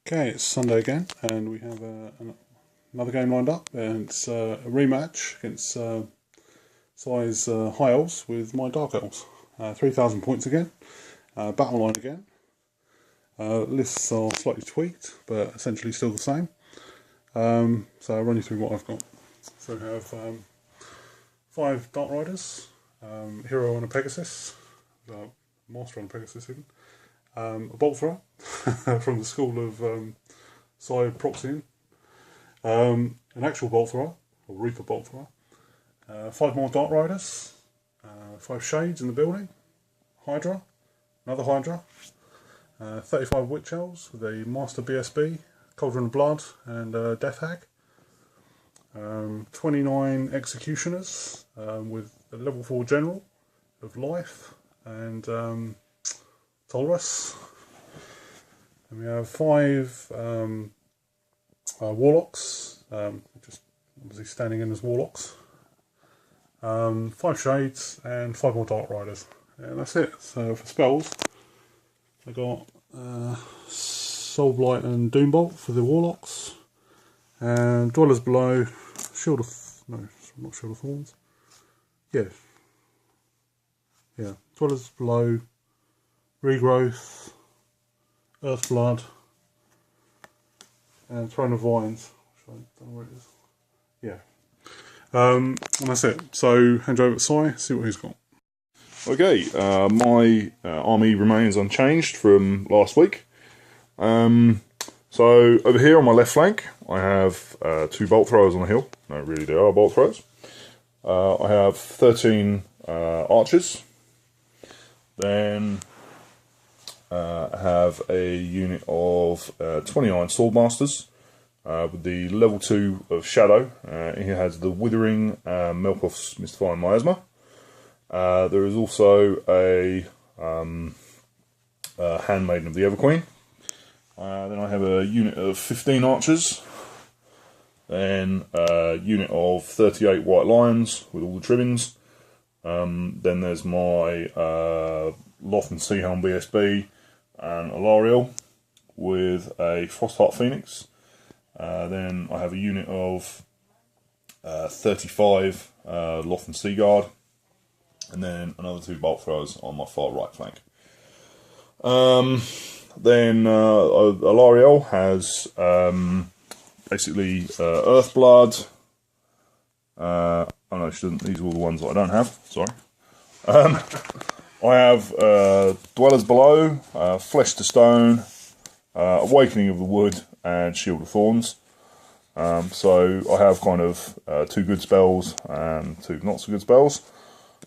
Okay, it's Sunday again, and we have another game lined up, and it's a rematch against Size High Elves with my Dark Elves. 3,000 points again, battle line again. Lists are slightly tweaked, but essentially still the same. So I'll run you through what I've got. So I have 5 Dark Riders, Hero on a Pegasus, Master on a Pegasus even. A bolt thrower from the school of Cy Proxian, an actual bolt thrower, or Reaper bolt thrower, 5 more Dark Riders, 5 Shades in the building, Hydra, another Hydra, 35 Witch Elves with a Master BSB, Cauldron of Blood, and Death Hag, 29 Executioners with a level 4 General of Life and Taurus, and we have 5 Warlocks, just obviously standing in as Warlocks, 5 Shades, and 5 more Dark Riders, and that's it. So for spells, I got Soul Blight and Doombolt for the Warlocks, and Dwellers Below, Shield of, no, not Shield of Thorns, yeah, Dwellers Below, Regrowth, Earthblood, and Throne of Vines. I don't know where it is. Yeah. And that's it. So hand over to Cy, see what he's got. Okay, my army remains unchanged from last week. So over here on my left flank, I have 2 bolt throwers on the hill. No, really, they are bolt throwers. I have 13 archers. Then I have a unit of 29 Swordmasters with the level 2 of Shadow. He has the Withering, Melkoth's Mystifying Miasma. There is also a Handmaiden of the Everqueen. Then I have a unit of 15 archers. Then a unit of 38 White Lions with all the trimmings. Then there's my Loth and Seahelm BSB. And Alariel with a Frostheart Phoenix. Then I have a unit of 35 Loth and Seaguard, and then another 2 bolt throwers on my far right flank. Then Alariel has basically Earthblood. Oh no, she doesn't. These are all the ones that I don't have. Sorry. I have Dwellers Below, Flesh to Stone, Awakening of the Wood, and Shield of Thorns. So I have kind of 2 good spells and 2 not so good spells.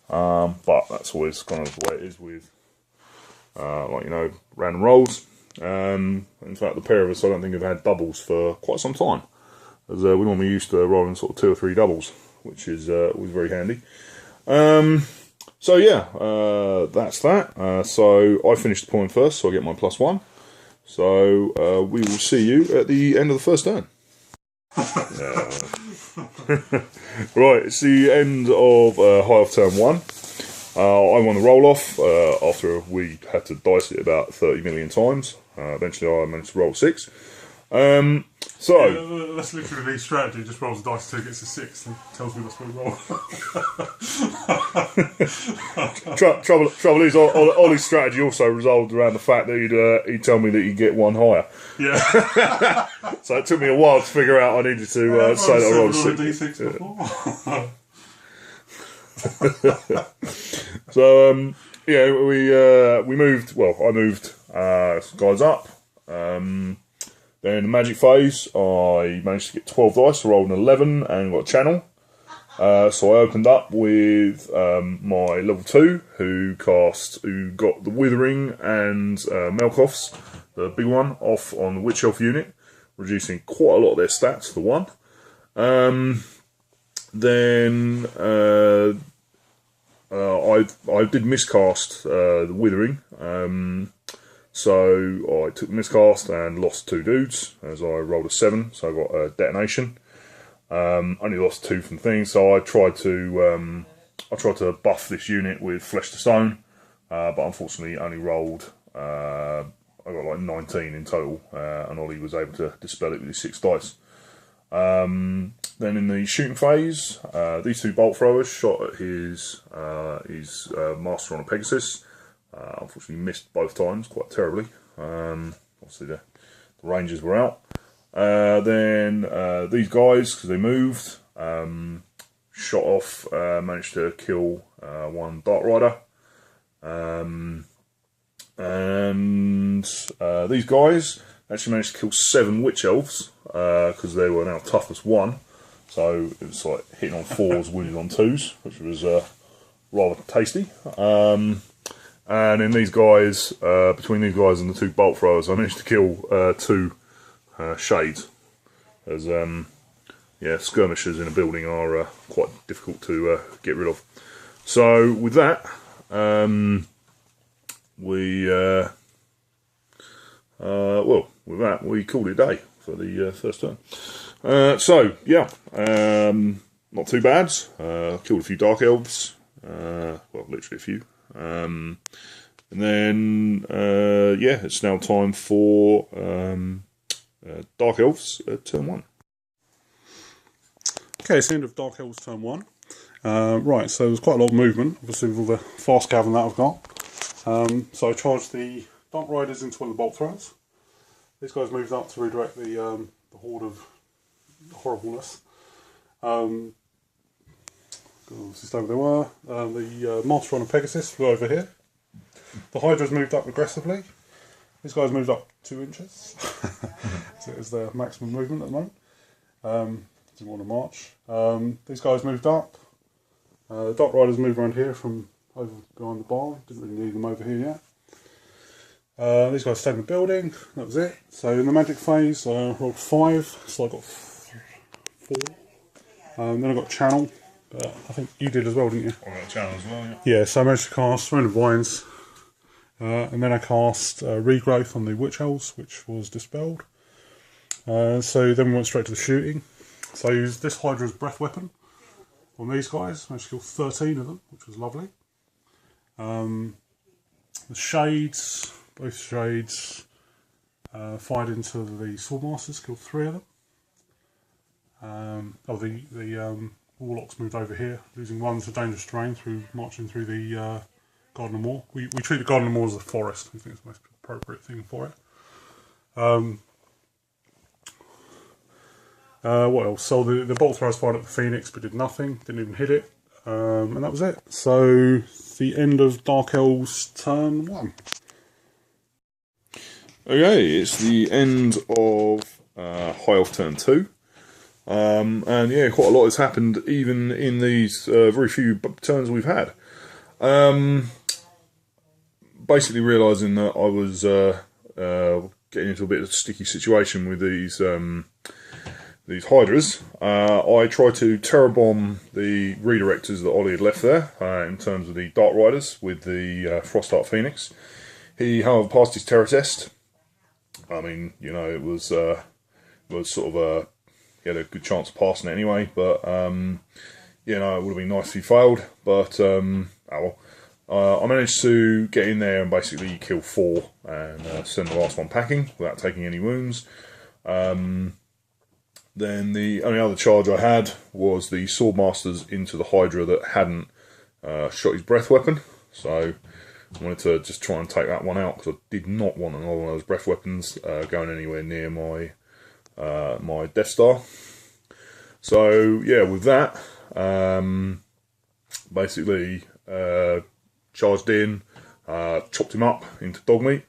But that's always kind of the way it is with, random rolls. In fact, the pair of us I don't think have had doubles for quite some time. As we normally used to rolling sort of 2 or 3 doubles, which is was very handy. So yeah, that's that. So I finished the point first, so I get my +1. So we will see you at the end of the first turn. Right, it's the end of High Off turn 1. I won the roll off after we had to dice it about 30 million times. Eventually I managed to roll 6. So yeah, that's literally strategy. Just rolls the dice till it gets a 6 and tells me what's going to roll. trouble is, Ollie's strategy also resolved around the fact that he'd tell me that he'd get 1 higher. Yeah. So it took me a while to figure out I needed to say that I rolled a 6. D6 before. So we moved. Well, I moved guys up. Then in the magic phase, I managed to get 12 dice. I rolled an 11 and got a channel. So I opened up with my level 2, who got the Withering and Melkoth's, the big one, off on the Witch Elf unit, reducing quite a lot of their stats for 1. Then I did miscast the Withering. So I took the miscast and lost 2 dudes as I rolled a 7, so I got a detonation. Only lost 2 from things, so I tried to buff this unit with Flesh to Stone, but unfortunately only rolled I got like 19 in total, and Ollie was able to dispel it with his 6 dice. Then in the shooting phase, these 2 bolt throwers shot at his master on a Pegasus. Unfortunately missed both times quite terribly. Obviously the rangers were out. Then these guys, because they moved, shot off, managed to kill 1 Dark Rider. And these guys actually managed to kill 7 Witch Elves, because they were now toughest 1. So it was like hitting on 4s, wounded on 2s, which was rather tasty. And in these guys, between these guys and the 2 bolt throwers, I managed to kill 2 shades. As yeah, skirmishers in a building are quite difficult to get rid of. So with that, we called it a day for the first turn. So yeah, not too bad. Killed a few Dark Elves. Well, literally a few. And then yeah, it's now time for Dark Elves at turn 1. Okay, it's the end of Dark Elves turn 1. Right, so there's quite a lot of movement, obviously with all the fast gathering that I've got. So I charged the Dark Riders into one of the bolt throwers. These guys moved up to redirect the horde of horribleness. Just over they were. The Master on a Pegasus flew over here. The Hydras moved up aggressively. These guys moved up 2 inches. So it was their maximum movement at the moment. Didn't want to march. These guys moved up. The Dark Riders moved around here from over behind the bar. Didn't really need them over here yet. These guys stayed in the building. That was it. So in the magic phase, I rolled 5. So I got 4. Then I got channel. I think you did as well, didn't you? I got a channel as well, yeah. Yeah, so I managed to cast Throne of Vines. And then I cast Regrowth on the Witch Elves, which was dispelled. So then we went straight to the shooting. So I used this Hydra's breath weapon on these guys. Managed to kill 13 of them, which was lovely. The Shades, both Shades, fired into the Swordmasters, killed 3 of them. The Warlocks moved over here, losing 1 to dangerous terrain through marching through the Garden of Moor. We treat the Garden of Moor as a forest. We think it's the most appropriate thing for it. What else? So the bolt throwers fired at the Phoenix but did nothing, didn't even hit it. And that was it. So the end of Dark Elves turn 1. Okay, it's the end of High Elf turn 2. And yeah, quite a lot has happened even in these very few turns we've had. Basically realising that I was getting into a bit of a sticky situation with these Hydras, I tried to terror bomb the redirectors that Ollie had left there in terms of the Dark Riders with the Frostheart Phoenix. He, however, passed his terror test. I mean, you know, it was sort of he had a good chance of passing it anyway, but you know, it would have been nice if he failed. But oh well. I managed to get in there and basically kill 4 and send the last one packing without taking any wounds. Then the only other charge I had was the Swordmasters into the Hydra that hadn't shot his breath weapon. So I wanted to just try and take that one out because I did not want another one of those breath weapons going anywhere near my my Death Star. So yeah, with that, basically charged in, chopped him up into dog meat.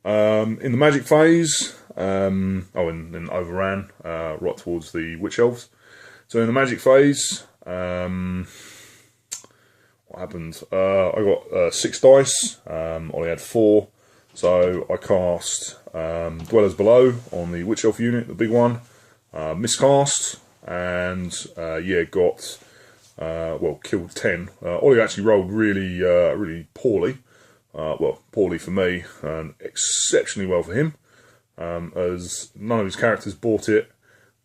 In the magic phase, and then overran right towards the Witch Elves. So in the magic phase, what happened? I got 6 dice. Ollie had 4, so I cast Dwellers Below on the Witch Elf unit, the big one. Miscast, and yeah, got killed 10. Ollie actually rolled really poorly. Well, poorly for me, and exceptionally well for him, as none of his characters bought it,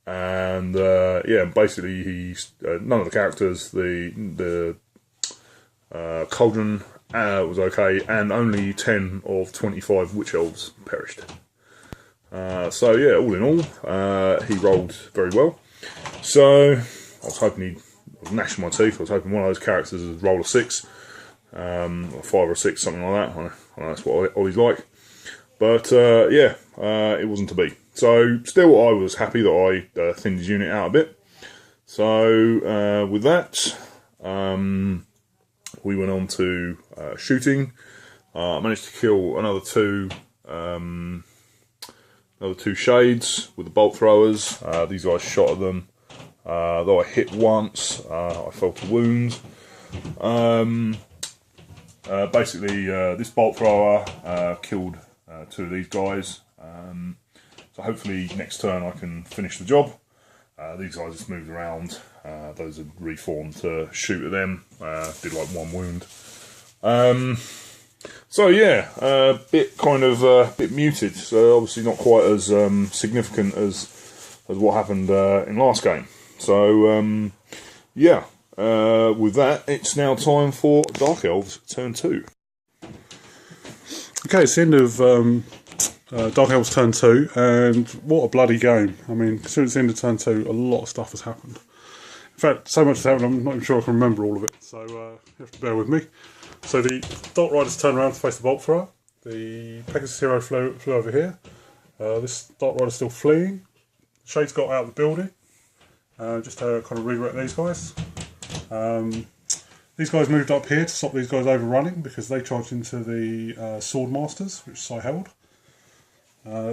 and yeah, basically none of the characters, the Cauldron was okay, and only 10 of 25 Witch Elves perished. So yeah, all in all, he rolled very well. So I was hoping he'd gnash my teeth. I was hoping one of those characters would roll a 6, or 5 or 6, something like that. I know that's what Ollie's like. But yeah, it wasn't to be. So still, I was happy that I thinned his unit out a bit. So with that, we went on to shooting. I managed to kill another two shades with the bolt throwers. These guys shot at them. Though I hit once, I felt a wound. Basically, this bolt thrower killed 2 of these guys. So hopefully next turn I can finish the job. These guys just moved around. Those had reformed to shoot at them. Did like 1 wound. So yeah, bit muted. So obviously not quite as significant as what happened in last game. So yeah, with that, it's now time for Dark Elves turn 2. Okay, it's the end of Dark Elves turn 2, and what a bloody game. I mean, considering it's the end of turn 2, a lot of stuff has happened. In fact, so much has happened, I'm not even sure I can remember all of it, so you have to bear with me. So the Dark Riders turn around to face the Bolt Thrower. The Pegasus Hero flew over here. This Dark Rider's still fleeing. Shade's got out of the building. Just to kind of redirect these guys. These guys moved up here to stop these guys overrunning because they charged into the Sword Masters, which I held.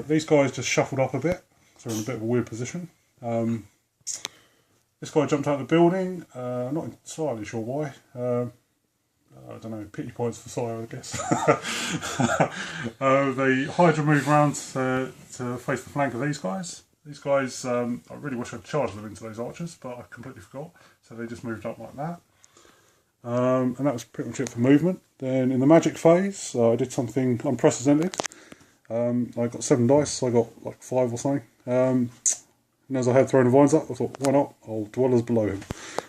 These guys just shuffled up a bit, so they're in a bit of a weird position. This guy jumped out of the building, not entirely sure why. I don't know, pity points for Sire, I guess. The Hydra moved round to face the flank of these guys. These guys, I really wish I'd charged them into those archers, but I completely forgot. So they just moved up like that. And that was pretty much it for movement. Then in the magic phase, I did something unprecedented. I got 7 dice, I got like 5 or something. And as I had Throne of Vines up, I thought, why not? I'll Dwellers Below him.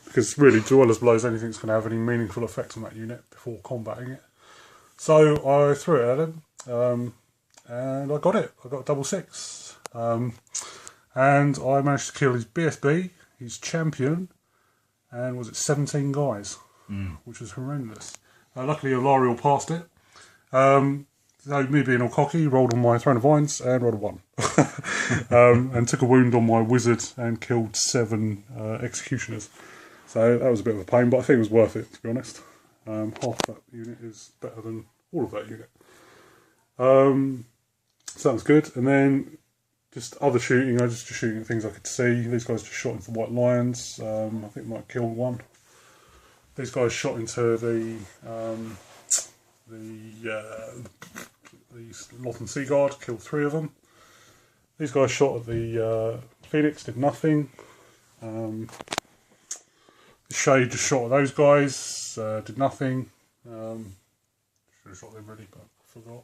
Because really, Dwellers Below is anything that's going to have any meaningful effect on that unit before combating it. So I threw it at him, and I got it. I got double 6. And I managed to kill his BSB, his champion, and was it 17 guys, which was horrendous. Luckily, Alariel passed it. So me being all cocky, rolled on my Throne of Vines and rolled a 1. And took a wound on my wizard and killed 7 executioners. So that was a bit of a pain, but I think it was worth it, to be honest. Half that unit is better than all of that unit. So that was good. And then just other shooting, I was just shooting at things I could see. These guys just shot into the White Lions. I think might have killed 1. These guys shot into the Lothern Sea Guard, killed 3 of them. These guys shot at the Phoenix, did nothing. The Shade just shot at those guys, did nothing. Should have shot them really, but I forgot.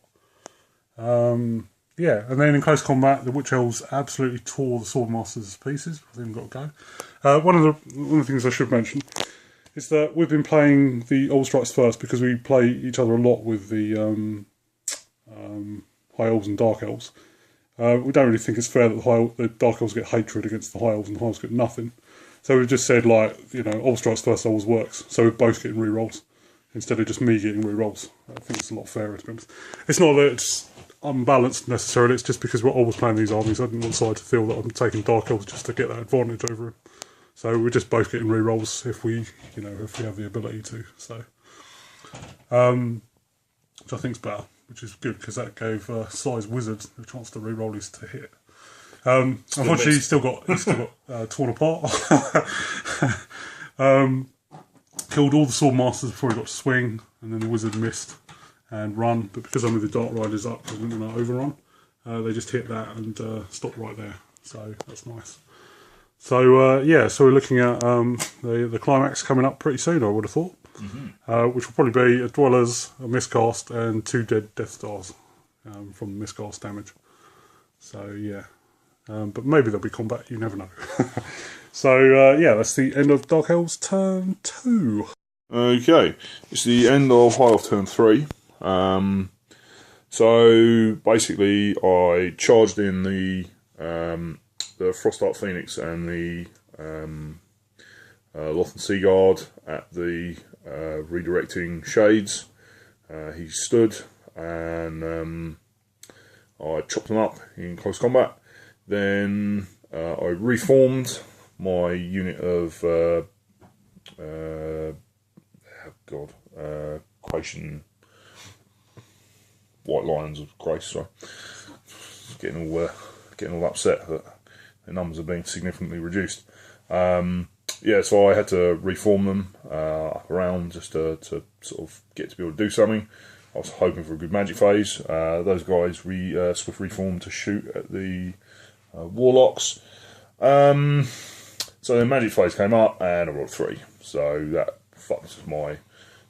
Yeah, and then in close combat, the Witch Elves absolutely tore the Swordmasters to pieces. I think got to go. One of the things I should mention is that we've been playing the Old Strikes first because we play each other a lot with the High Elves and Dark Elves. We don't really think it's fair that the Dark Elves get hatred against the High Elves and the High Elves get nothing. So we've just said, like, you know, Old Strikes first always works. So we're both getting rerolls instead of just me getting rerolls. I think it's a lot fairer, to be honest. It's not that it's unbalanced necessarily, it's just because we're always playing these armies. I didn't want Side to feel that I'm taking Dark Elves just to get that advantage over him. So we're just both getting rerolls if we have the ability to. So, which I think is better, which is good because that gave Sly's Wizard a chance to reroll his to hit. Unfortunately, he's still got torn apart. Killed all the Sword Masters before he got to swing, and then the Wizard missed and run. But because I'm with the Dark Riders up, I didn't want to overrun. They just hit that and stopped right there. So that's nice. So yeah, so we're looking at the climax coming up pretty soon, I would have thought, which will probably be a Dwellers, a miscast, and 2 dead Death Stars from the miscast damage. So yeah, but maybe there'll be combat. You never know. So yeah, that's the end of Dark Elves turn 2. Okay, it's the end of High Elf turn 3. So basically, I charged in the Frostart Phoenix and the Loth and Seaguard at the redirecting shades. He stood, and I chopped him up in close combat. Then I reformed my unit of Croatian White Lions of Grace. Sorry, getting all upset that the numbers are being significantly reduced. Yeah, so I had to reform them up around just to sort of get to be able to do something. I was hoping for a good magic phase. Those guys swift reformed to shoot at the Warlocks. So the magic phase came up and I rolled 3. So that fucked my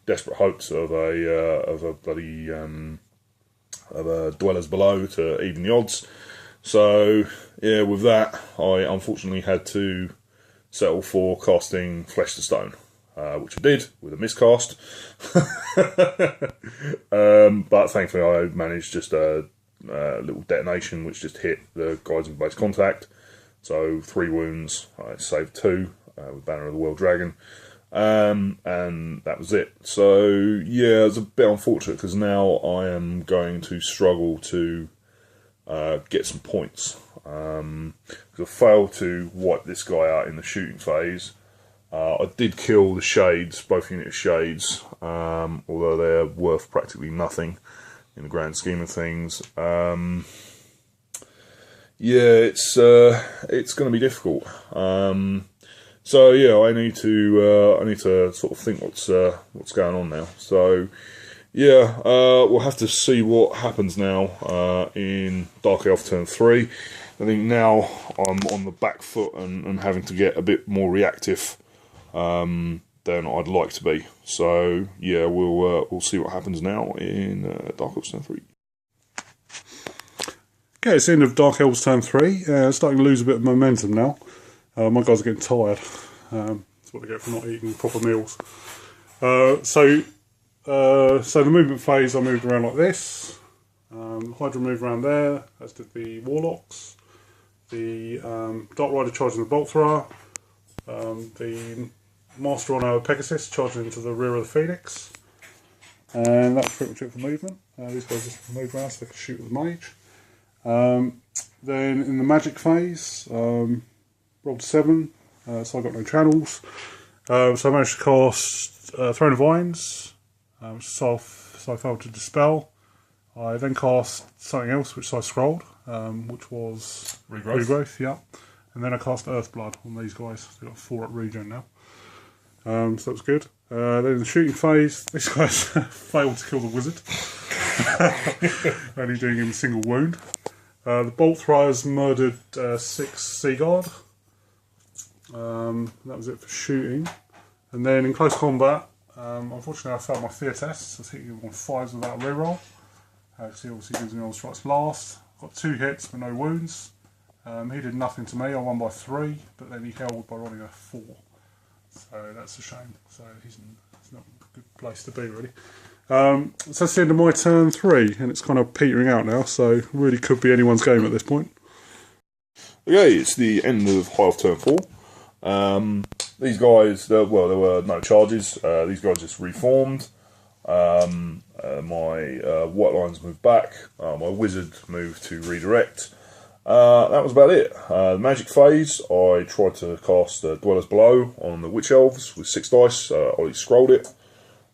desperate hopes of a bloody of a Dwellers Below to even the odds. So yeah, with that I unfortunately had to settle for casting Flesh to Stone, which I did with a miscast. But thankfully I managed just a little detonation which just hit the guys in base contact. So 3 wounds, I saved 2 with Banner of the World Dragon, and that was it. So yeah, it's a bit unfortunate because now I am going to struggle to get some points. Because I failed to wipe this guy out in the shooting phase. I did kill the Shades, both unit of Shades, although they're worth practically nothing in the grand scheme of things. Yeah, it's going to be difficult. So yeah, I need to sort of think what's going on now. So yeah, we'll have to see what happens now in Dark Elf turn 3. I think now I'm on the back foot and having to get a bit more reactive than I'd like to be. So yeah, we'll see what happens now in Dark Elves turn 3. Okay, it's the end of Dark Elves turn 3. Starting to lose a bit of momentum now. My guys are getting tired. That's what they get for not eating proper meals. So the movement phase, I moved around like this. Hydra moved around there, as did the Warlocks. The Dark Rider charging the Bolt Thrower. The Master on a Pegasus charging into the rear of the Phoenix. And that's pretty much it for movement. These guys just move around so they can shoot with the Mage. Then in the magic phase, rolled 7, so I got no channels. So I managed to cast Throne of Vines, so I failed to dispel. I then cast something else which I scrolled, which was Regrowth, yeah. And then I cast Earthblood on these guys. They've got 4 at regen now. So that was good. Then in the shooting phase, these guys failed to kill the wizard. Only doing him a single wound. The Bolt Throwers murdered 6 Seaguard. That was it for shooting. And then in close combat, unfortunately I failed my fear test. So I was hitting him on 5s without a reroll. Because he obviously gives me all strikes last. Got 2 hits but no wounds. He did nothing to me. I won by 3, but then he held by rolling a 4. So that's a shame. So he's not a good place to be really. So that's the end of my turn 3, and it's kind of petering out now, so really could be anyone's game at this point. Okay, it's the end of High Elf turn 4. These guys, there were no charges. These guys just reformed. My White Lions moved back. My Wizard moved to redirect. That was about it. The magic phase, I tried to cast Dwellers Below on the Witch Elves with 6 dice. I scrolled it.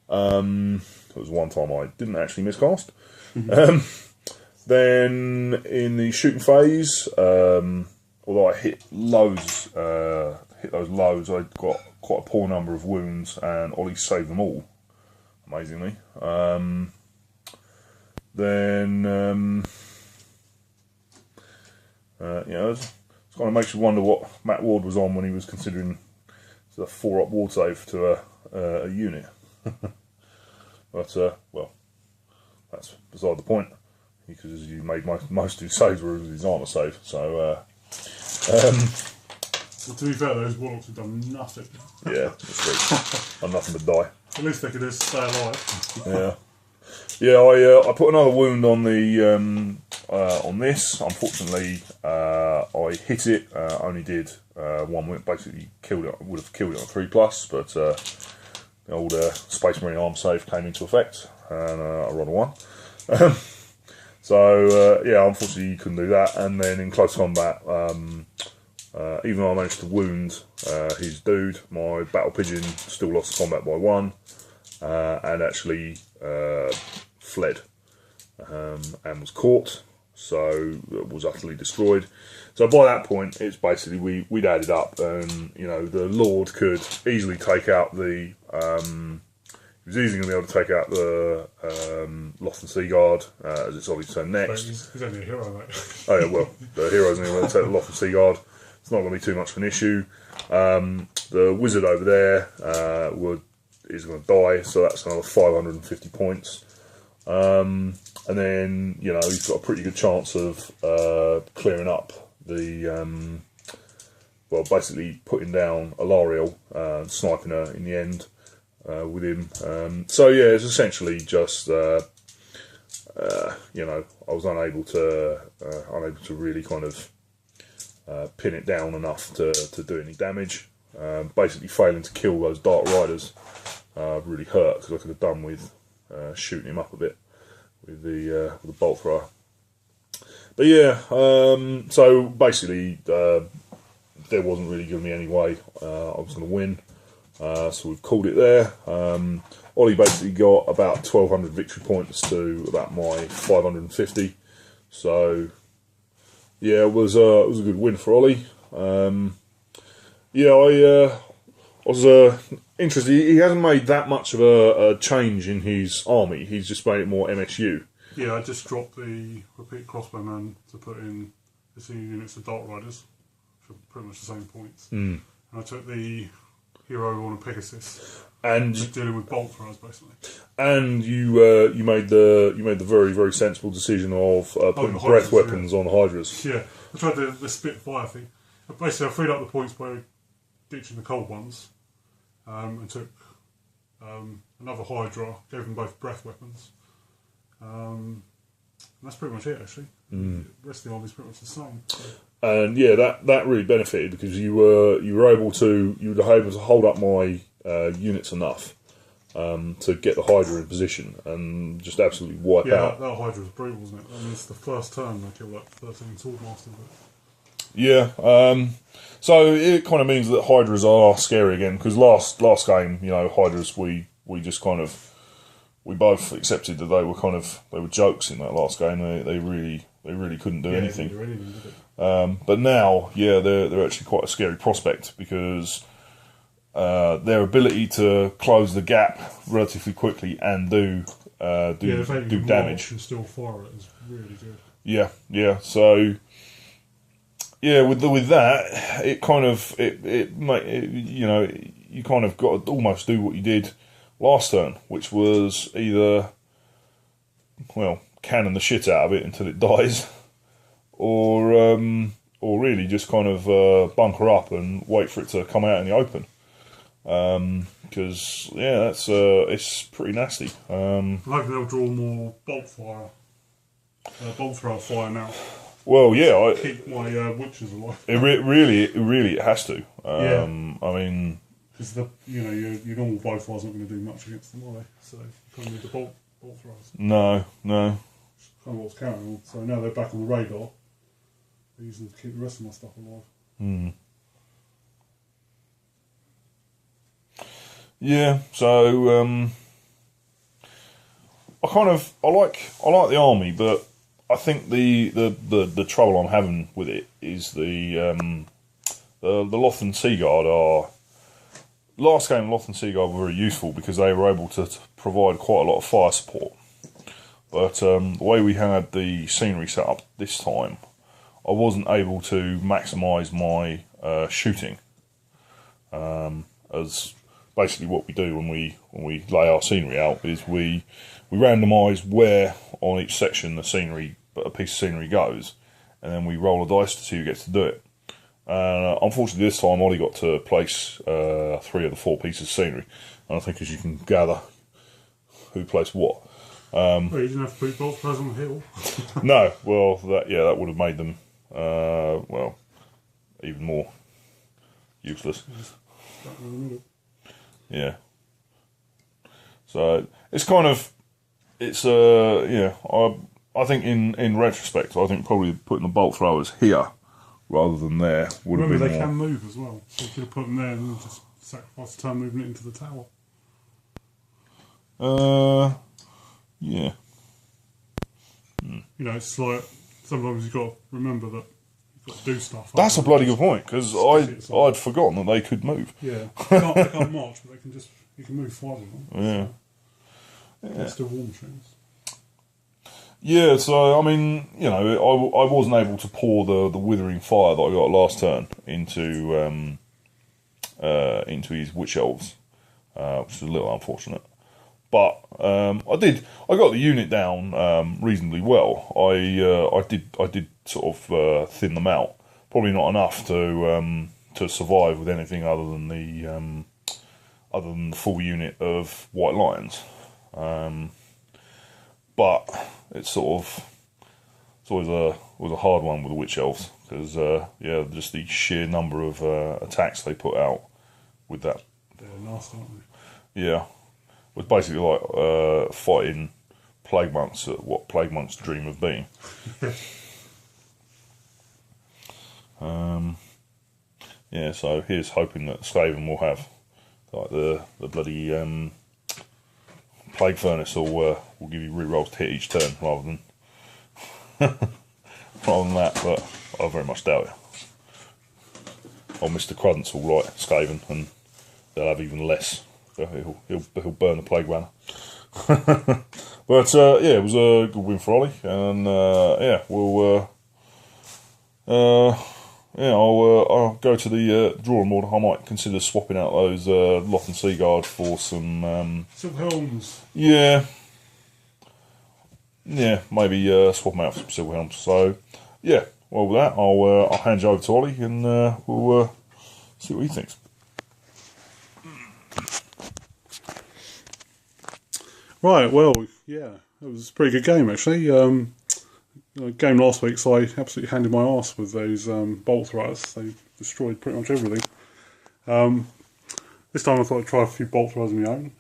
There was one time I didn't actually miscast. Then in the shooting phase, although I hit those loads, I got quite a poor number of wounds, and Ollie saved them all, amazingly. Then it kind of makes you wonder what Matt Ward was on when he was considering the 4-up ward save to a unit. But, well, that's beside the point, because he made most of his saves were his armour save, so... Well, to be fair, those Warlocks have done nothing. Yeah, that's true. Done nothing but die. At least they could just stay alive. Yeah. Yeah, I put another wound on the on this. Unfortunately, I hit it. Only did one wound. Basically, killed it. Would have killed it on 3+, but the old Space Marine arm save came into effect, and I rolled a 1. So yeah, unfortunately, you couldn't do that. And then in close combat, even though I managed to wound his dude, my battle pigeon still lost combat by 1, and actually fled and was caught, so it was utterly destroyed. So by that point, it's basically we'd added up, and you know the Lord could easily take out the. He was easily going to be able to take out the Lothern Sea Guard as it's obviously turn next. He's only a hero, mate. Oh yeah, well the hero's only going to take the Lothern Sea Guard. It's not going to be too much of an issue. The wizard over there is going to die, so that's another 550 points. And then, you know, he's got a pretty good chance of clearing up the, well, basically putting down Alariel, sniping her in the end with him. So yeah, it's essentially just, you know, I was unable to really kind of pin it down enough to do any damage. Basically failing to kill those Dark Riders really hurt, because I could have done with shooting him up a bit with the bolt thrower. But yeah, so basically there wasn't really giving me any way I was going to win, so we've called it there. Ollie basically got about 1,200 victory points to about my 550, so yeah, it was a good win for Ollie. Yeah, I was interested. He hasn't made that much of a change in his army. He's just made it more MSU. Yeah, I just dropped the repeat crossbowman to put in the senior units of Dark Riders for pretty much the same points. And I took the hero on a Pegasus And dealing with bolt throwers basically. And you made the very, very sensible decision of putting the breath Hydras, weapons on the Hydras. Yeah, I tried the Spitfire thing. Basically, I freed up the points by ditching the cold ones, and took another Hydra, gave them both breath weapons. And that's pretty much it, actually. The rest of the army's pretty much the same. So. And yeah, that really benefited, because you were able to hold up my units enough to get the Hydra in position and just absolutely wipe out. That Hydra was brutal, wasn't it? I mean, it's the first turn they killed like 13 Swordmasters. Yeah, so it kind of means that Hydras are scary again, because last game, you know, Hydras, we just kind of, we both accepted that they were jokes in that last game. They really couldn't do anything. They didn't do anything, did it? But now, yeah, they're actually quite a scary prospect, because their ability to close the gap relatively quickly and do damage and still fire it is really good. Yeah. So yeah, with that, it kind of you know, you kind of got to almost do what you did last turn, which was either, well, cannon the shit out of it until it dies, or really just kind of bunker up and wait for it to come out in the open. Because yeah, that's it's pretty nasty. I'm hoping they'll draw more bolt thrower fire now. Well, yeah, Keep my witches alive. It really has to. Yeah. I mean, because your normal bow fire's not going to do much against them, are they? So you can't need the bolt throwers. No. Kind of what's carrying. So now they're back on the radar. I use them to keep the rest of my stuff alive. Yeah, so I like the army, but I think the trouble I'm having with it is the Lothern Sea Guard are. Last game, Lothern Sea Guard were very useful because they were able to provide quite a lot of fire support. But the way we had the scenery set up this time, I wasn't able to maximise my shooting. As basically what we do when we lay our scenery out is we randomise where on each section a piece of scenery goes, and then we roll a dice to see who gets to do it. Unfortunately, this time Ollie got to place 3 of the 4 pieces of scenery, and I think, as you can gather, who placed what. Well, you didn't have to put bolt throws on the hill. No, well, that would have made them, well, even more useless. Yeah. So it's kind of, I think in retrospect, I think probably putting the bolt throwers here rather than there would have been Remember, they more. can move as well, so you could have put them there and then just sacrifice the time moving it into the tower. Yeah. You know, it's like sometimes you've got to remember that you've got to do stuff. That's a bloody good point, because I'd forgotten that they could move. Yeah, they can't march, but you can move 5 of them. Yeah. So they're still war machines. Yeah, so I mean, you know, I wasn't able to pour the withering fire that I got last turn into his witch elves, which is a little unfortunate. But I got the unit down reasonably well. I did sort of thin them out, probably not enough to survive with anything other than the full unit of white lions. But it's always a hard one with the witch elves because just the sheer number of attacks they put out with that. They're nasty, aren't they? Yeah, it was basically like fighting plague monks at what plague monks dream of being. Yeah, so here's hoping that Skaven will have like the bloody plague furnace will give you rerolls to hit each turn rather than that, but I very much doubt it. Or Mr. Crudence will light Skaven and they'll have even less. So he'll burn the plague banner. But it was a good win for Ollie, and I'll go to the drawing board. I might consider swapping out those Loth and Seaguard for some Silver helms. Yeah, maybe swap them out for some silver helms. So yeah, well with that, I'll hand you over to Ollie, and we'll see what he thinks. Right, well, yeah, it was a pretty good game actually. Game last week, so I absolutely handed my arse with those bolt throwers. They destroyed pretty much everything. This time I thought I'd try a few bolt throwers of my own.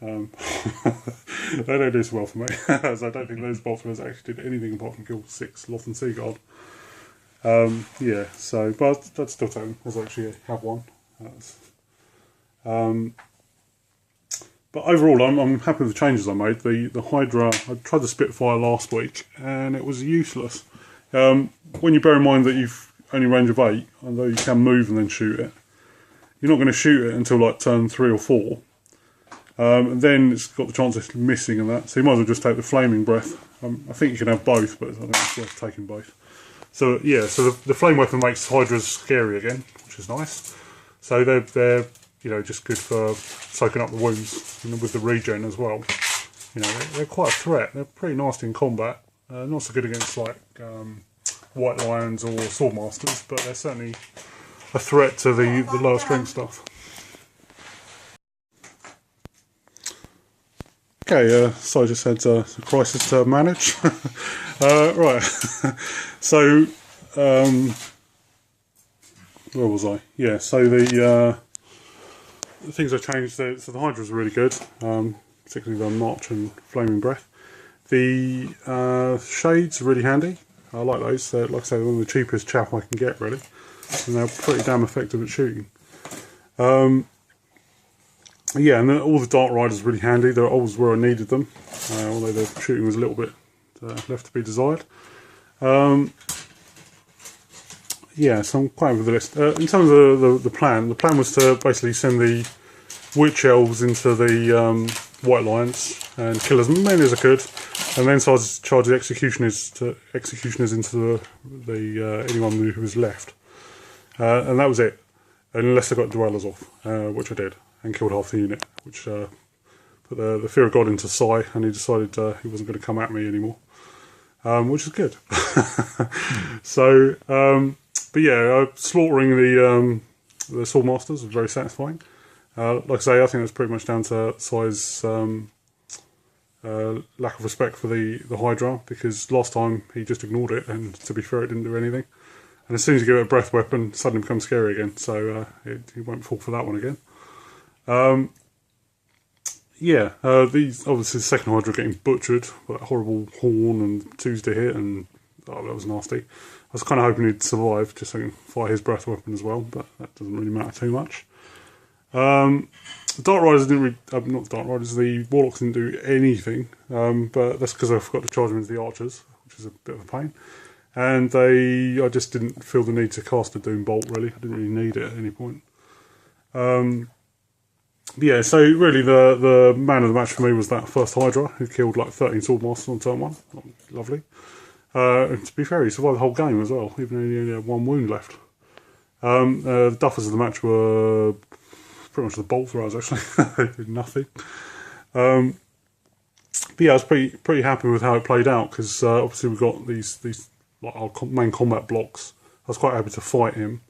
They don't do so well for me, as I don't think those bolt throwers actually did anything apart from kill 6 Loth and Seaguard. But that's still take them, as I actually have one. But overall, I'm happy with the changes I made. The Hydra, I tried the Spitfire last week, and it was useless. When you bear in mind that you've only range of 8, although you can move and then shoot it, you're not going to shoot it until like turn 3 or 4. And then it's got the chance of missing and that, so you might as well just take the Flaming Breath. I think you can have both, but I think it's worth taking both. So yeah, so the Flame Weapon makes Hydras scary again, which is nice. So they're just good for soaking up the wounds, and with the regen as well. They're quite a threat. They're pretty nasty in combat. Not so good against like White Lions or Swordmasters, but they're certainly a threat to the lower strength stuff. Okay, so I just had a crisis to manage. Right, so where was I? Yeah, so the things I changed. So the Hydra's really good, particularly the March and Flaming Breath. The Shades are really handy. I like those. They're, like I say, one of the cheapest chaff I can get, really, and they're pretty damn effective at shooting. Yeah, and all the Dark Riders are really handy. They're always where I needed them, although the shooting was a little bit left to be desired. Yeah, so I'm quite happy with the list. In terms of the plan was to basically send the Witch Elves into the White Lions and kill as many as I could, and then charge the Executioners into the anyone who was left. And that was it, unless I got Dwellers off, which I did, and killed half the unit, which put the Fear of God into Sai, and he decided he wasn't going to come at me anymore, which is good. So, but yeah, slaughtering the Swordmasters was very satisfying. Like I say, I think that's pretty much down to Sai's lack of respect for the Hydra, because last time he just ignored it, and to be fair, it didn't do anything. And as soon as you give it a breath weapon, it suddenly becomes scary again, so he won't fall for that one again. These obviously the second Hydra getting butchered with that horrible horn and twos to hit, and that was nasty. I was kind of hoping he'd survive just so I can fire his breath weapon as well, but that doesn't really matter too much. The Dark Riders didn't really, not the Dark Riders, the Warlocks didn't do anything, but that's because I forgot to charge them into the Archers, which is a bit of a pain. And I just didn't feel the need to cast a Doom Bolt, really. I didn't really need it at any point. Yeah, so really the man of the match for me was that first Hydra, who killed like 13 Swordmasters on turn 1. Lovely. And to be fair, he survived the whole game as well, even though he only had 1 wound left. The duffers of the match were pretty much the bolt throwers, actually. They did nothing. But yeah, I was pretty happy with how it played out, because obviously we got these like our main combat blocks. I was quite happy to fight him.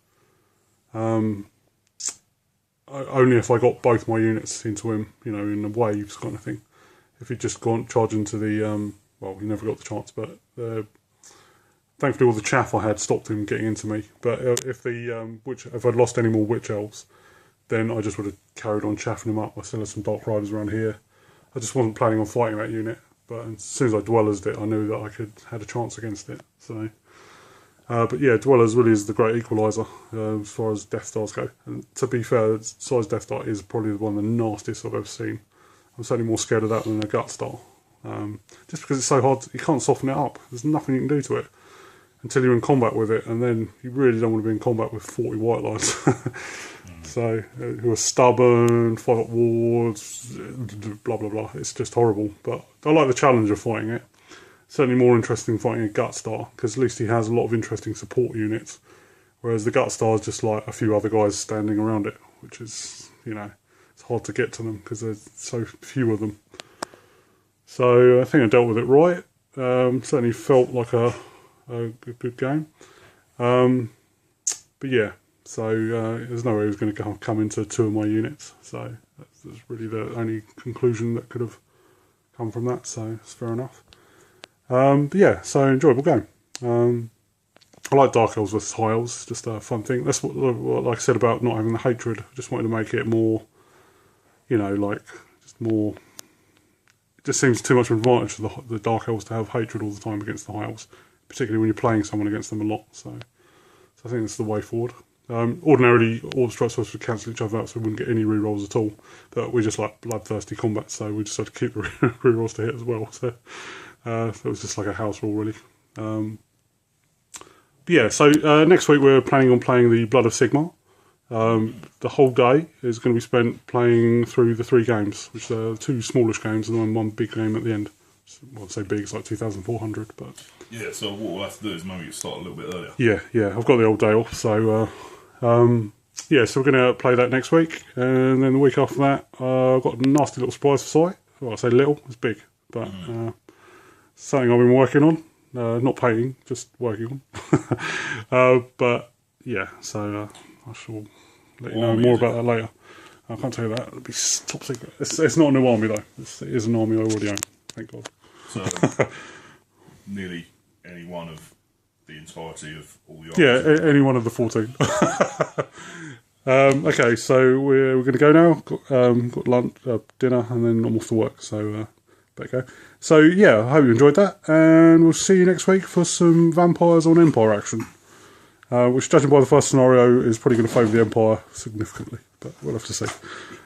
Only if I got both my units into him, in the waves kind of thing. If he'd just gone charging to the, well, he never got the chance, but thankfully all the chaff I had stopped him getting into me. But if I'd lost any more Witch Elves, then I just would have carried on chaffing him up. I still had some Dark Riders around here. I just wasn't planning on fighting that unit, but as soon as I Dwellers it, I knew that I had a chance against it. So, but yeah, Dwellers really is the great equaliser as far as Death Stars go. And to be fair, size Death Star is probably one of the nastiest I've ever seen. I'm certainly more scared of that than a Gut Star. Just because it's so hard, you can't soften it up. There's nothing you can do to it until you're in combat with it, and then you really don't want to be in combat with 40 White Lines. So, who are stubborn, fight up wards, blah blah blah. It's just horrible. But I like the challenge of fighting it. Certainly more interesting fighting a Gut Star, because at least he has a lot of interesting support units. Whereas the Gut Star is just like a few other guys standing around it, which is, it's hard to get to them because there's so few of them. So I think I dealt with it right. Certainly felt like a good game. But yeah, so there's no way he was going to come into 2 of my units. So that's really the only conclusion that could have come from that. So it's fair enough. But yeah, so enjoyable game. I like Dark Elves versus High Elves. It's just a fun thing. That's what, like I said about not having the hatred. I just wanted to make it more, just more. It just seems too much of an advantage to the Dark Elves to have hatred all the time against the High Elves, particularly when you're playing someone against them a lot. So I think that's the way forward. Ordinarily, all the strike swords would cancel each other out, so we wouldn't get any rerolls at all. But we just like bloodthirsty combat, so we just had to keep the rerolls to hit as well. So it was just like a house rule, really. But yeah, so next week we're planning on playing the Blood of Sigmar. The whole day is going to be spent playing through the 3 games, which are 2 smallish games and then 1 big game at the end. Well, I'd say big, it's like 2,400, but... Yeah, so what we'll have to do is maybe start a little bit earlier. Yeah, I've got the old day off, so... yeah, so we're going to play that next week, and then the week after that, I've got a nasty little surprise for Si. Well, I say little, it's big, but something I've been working on. Not painting, just working on. But yeah, so I shall let you know more about that later. I can't tell you that, it'll be top secret. It's not a new army though, it is an army I already own, thank God. So, nearly any one of the entirety of all the armies? Yeah, any one of the 14. Okay, so we're going to go now. Got lunch, dinner, and then I'm off to work, so better go. So yeah, I hope you enjoyed that, and we'll see you next week for some Vampires on Empire action. Which, judging by the first scenario, is probably going to favour the Empire significantly, but we'll have to see.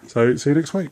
So see you next week.